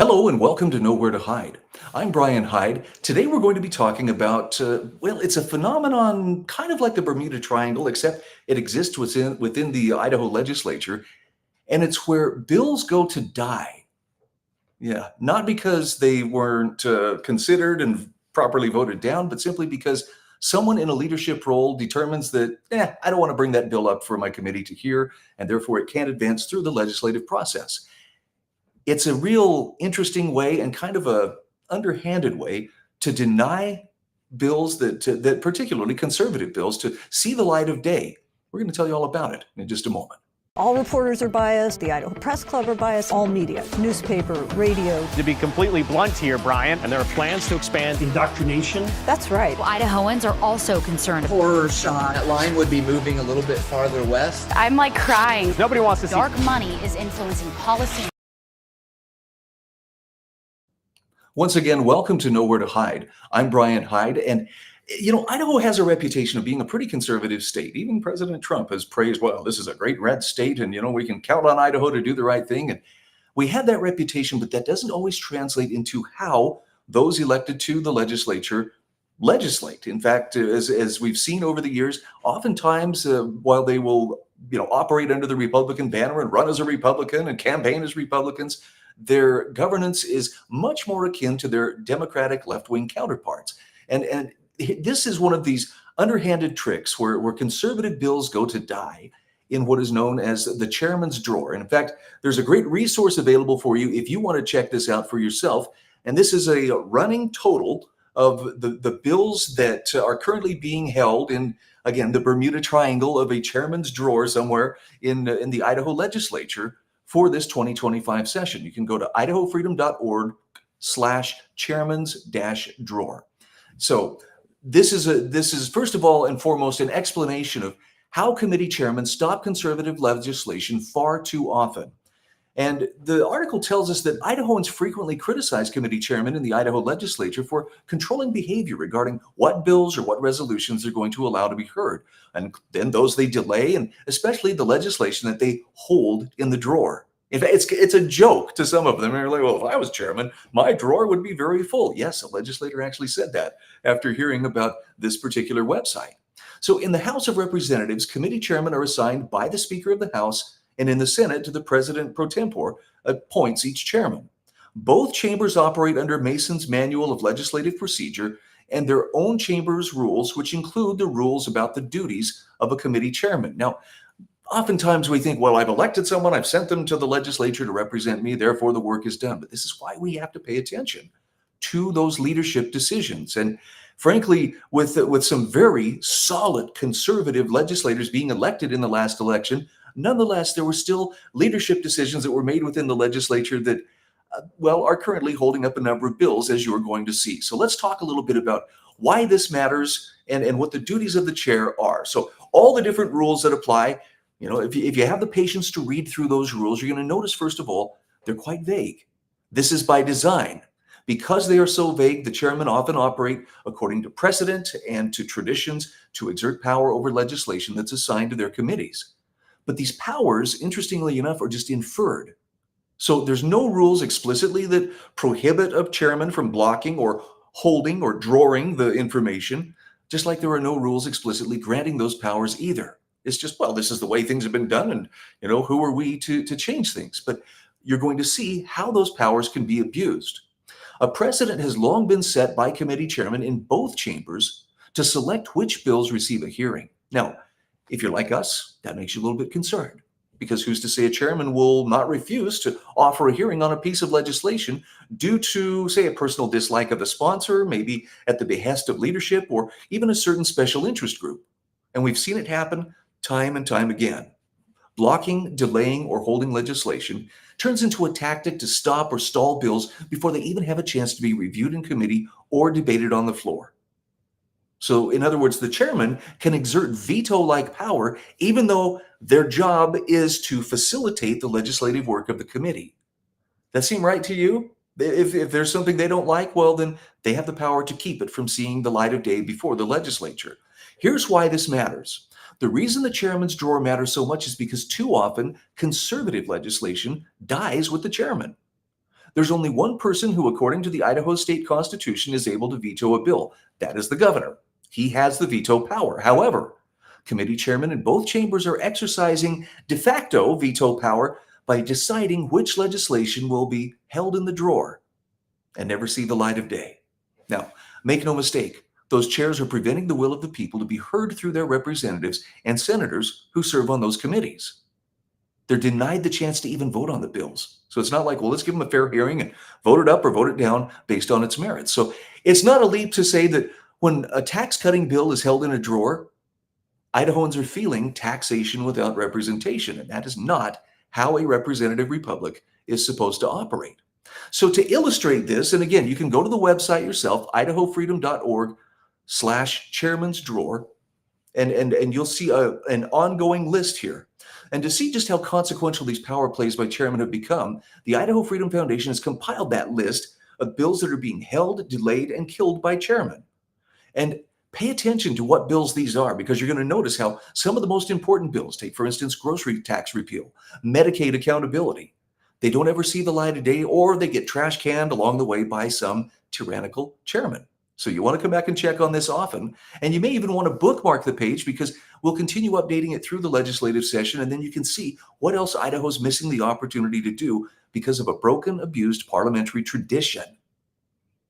Hello and welcome to Nowhere to Hide. I'm Brian Hyde. Today we're going to be talking about, it's a phenomenon kind of like the Bermuda Triangle, except it exists within the Idaho legislature, and it's where bills go to die. Yeah, not because they weren't considered and properly voted down, but simply because someone in a leadership role determines that, I don't want to bring that bill up for my committee to hear, and therefore it can't advance through the legislative process. It's a real interesting way and kind of a underhanded way to deny bills that particularly conservative bills to see the light of day. We're going to tell you all about it in just a moment. All reporters are biased, the Idaho Press Club are biased, all media, newspaper, radio. To be completely blunt here, Brian, and there are plans to expand indoctrination. That's right. Well, Idahoans are also concerned. Horror shot. That line would be moving a little bit farther west. I'm like crying. Nobody wants to see dark money is influencing policy. Once again, welcome to Nowhere to Hide. I'm Brian Hyde, and Idaho has a reputation of being a pretty conservative state. Even President Trump has praised, well, this is a great red state, and we can count on Idaho to do the right thing. And we have that reputation, but that doesn't always translate into how those elected to the legislature legislate. In fact, as we've seen over the years, oftentimes while they will operate under the Republican banner and run as a Republican and campaign as Republicans, their governance is much more akin to their Democratic left-wing counterparts. And this is one of these underhanded tricks where conservative bills go to die in what is known as the chairman's drawer. And in fact, there's a great resource available for you if you want to check this out for yourself. And this is a running total of the bills that are currently being held in, again, the Bermuda Triangle of a chairman's drawer somewhere in the Idaho legislature for this 2025 session. You can go to idahofreedom.org/chairman's-drawer. So this is first of all and foremost an explanation of how committee chairmen stop conservative legislation far too often. And the article tells us that Idahoans frequently criticize committee chairmen in the Idaho legislature for controlling behavior regarding what bills or what resolutions they're going to allow to be heard, and then those they delay, and especially the legislation that they hold in the drawer. In fact, it's a joke to some of them. They're like, well, if I was chairman, my drawer would be very full. Yes, a legislator actually said that after hearing about this particular website. So in the House of Representatives, committee chairmen are assigned by the Speaker of the House, and in the Senate to the President pro tempore appoints each chairman. Both chambers operate under Mason's Manual of Legislative Procedure and their own chamber's rules, which include the rules about the duties of a committee chairman. Now, oftentimes we think, well, I've elected someone, I've sent them to the legislature to represent me, therefore the work is done. But this is why we have to pay attention to those leadership decisions. And frankly, with some very solid conservative legislators being elected in the last election, nonetheless, there were still leadership decisions that were made within the legislature that, are currently holding up a number of bills, as you're going to see. So let's talk a little bit about why this matters and what the duties of the chair are. So all the different rules that apply, if you have the patience to read through those rules, you're going to notice, first of all, they're quite vague. This is by design. Because they are so vague, the chairmen often operate according to precedent and to traditions to exert power over legislation that's assigned to their committees. But these powers, interestingly enough, are just inferred. So there's no rules explicitly that prohibit a chairman from blocking or holding or drawing the information, just like there are no rules explicitly granting those powers either. It's just, well, this is the way things have been done, and who are we to change things? But you're going to see how those powers can be abused. A precedent has long been set by committee chairmen in both chambers to select which bills receive a hearing. Now, if you're like us, that makes you a little bit concerned, because who's to say a chairman will not refuse to offer a hearing on a piece of legislation due to, say, a personal dislike of the sponsor, maybe at the behest of leadership, or even a certain special interest group. And we've seen it happen time and time again. Blocking, delaying, or holding legislation turns into a tactic to stop or stall bills before they even have a chance to be reviewed in committee or debated on the floor. So, in other words, the chairman can exert veto-like power even though their job is to facilitate the legislative work of the committee. That seem right to you? If there's something they don't like, well, then they have the power to keep it from seeing the light of day before the legislature. Here's why this matters. The reason the chairman's drawer matters so much is because too often conservative legislation dies with the chairman. There's only one person who, according to the Idaho state constitution, is able to veto a bill. That is the governor. He has the veto power. However, committee chairmen in both chambers are exercising de facto veto power by deciding which legislation will be held in the drawer and never see the light of day. Now, make no mistake, those chairs are preventing the will of the people to be heard through their representatives and senators who serve on those committees. They're denied the chance to even vote on the bills. So it's not like, well, let's give them a fair hearing and vote it up or vote it down based on its merits. So it's not a leap to say that when a tax-cutting bill is held in a drawer, Idahoans are feeling taxation without representation, and that is not how a representative republic is supposed to operate. So to illustrate this, and again, you can go to the website yourself, idahofreedom.org/chairman's drawer, and you'll see an ongoing list here. And to see just how consequential these power plays by chairmen have become, the Idaho Freedom Foundation has compiled that list of bills that are being held, delayed, and killed by chairmen. And pay attention to what bills these are, because you're going to notice how some of the most important bills, take for instance, grocery tax repeal, Medicaid accountability, they don't ever see the light of day, or they get trash canned along the way by some tyrannical chairman. So you want to come back and check on this often. And you may even want to bookmark the page, because we'll continue updating it through the legislative session. And then you can see what else Idaho's missing the opportunity to do because of a broken, abused parliamentary tradition.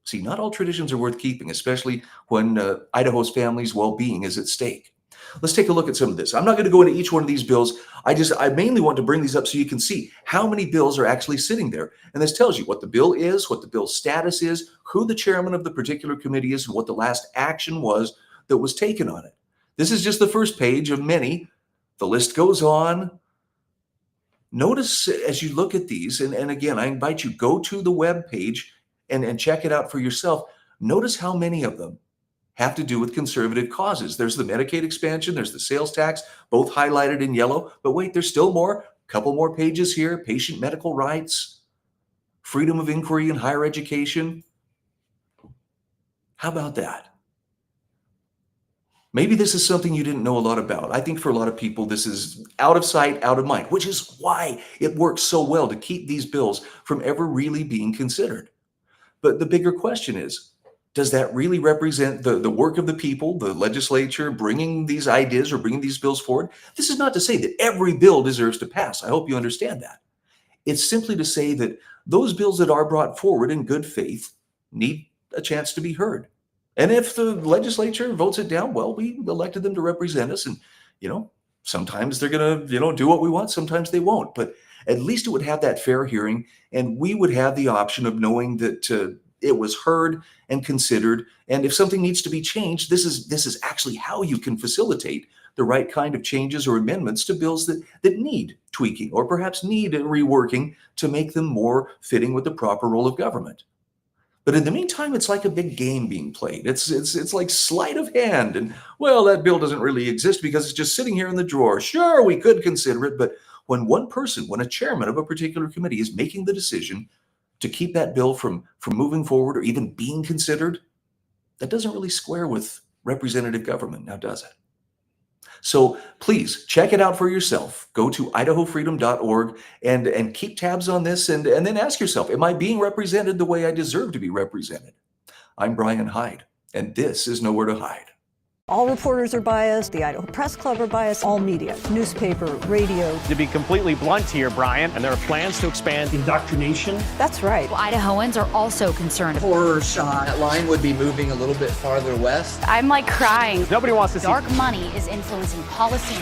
See, not all traditions are worth keeping, especially when Idaho's family's well-being is at stake. Let's take a look at some of this. I'm not going to go into each one of these bills. I mainly want to bring these up so you can see how many bills are actually sitting there. And this tells you what the bill is, what the bill's status is, who the chairman of the particular committee is, and what the last action was that was taken on it. This is just the first page of many. The list goes on. Notice as you look at these, and again, I invite you, go to the web page and check it out for yourself. Notice how many of them have to do with conservative causes. There's the Medicaid expansion, there's the sales tax, both highlighted in yellow. But wait, there's still more, a couple more pages here. Patient medical rights, freedom of inquiry in higher education. How about that? Maybe this is something you didn't know a lot about. I think for a lot of people, this is out of sight, out of mind, which is why it works so well to keep these bills from ever really being considered. But the bigger question is, does that really represent the work of the people, the legislature, bringing these ideas or bringing these bills forward? This is not to say that every bill deserves to pass. I hope you understand that. It's simply to say that those bills that are brought forward in good faith need a chance to be heard. And if the legislature votes it down, well, we elected them to represent us. And, sometimes they're going to, do what we want. Sometimes they won't. But at least it would have that fair hearing. And we would have the option of knowing that it was heard and considered. And if something needs to be changed, this is actually how you can facilitate the right kind of changes or amendments to bills that need tweaking or perhaps need reworking to make them more fitting with the proper role of government. But in the meantime, it's like a big game being played. It's like sleight of hand. And, well, that bill doesn't really exist because it's just sitting here in the drawer. Sure, we could consider it. But when a chairman of a particular committee is making the decision to keep that bill from moving forward or even being considered, that doesn't really square with representative government, now does it? So please check it out for yourself. Go to idahofreedom.org and keep tabs on this and then ask yourself, am I being represented the way I deserve to be represented? I'm Brian Hyde, and this is Nowhere to Hide. All reporters are biased. The Idaho Press Club are biased. All media, newspaper, radio. To be completely blunt here, Brian, and there are plans to expand indoctrination. That's right. Well, Idahoans are also concerned. Horror shot. That line would be moving a little bit farther west. I'm like crying. Nobody wants to see Dark money is influencing policy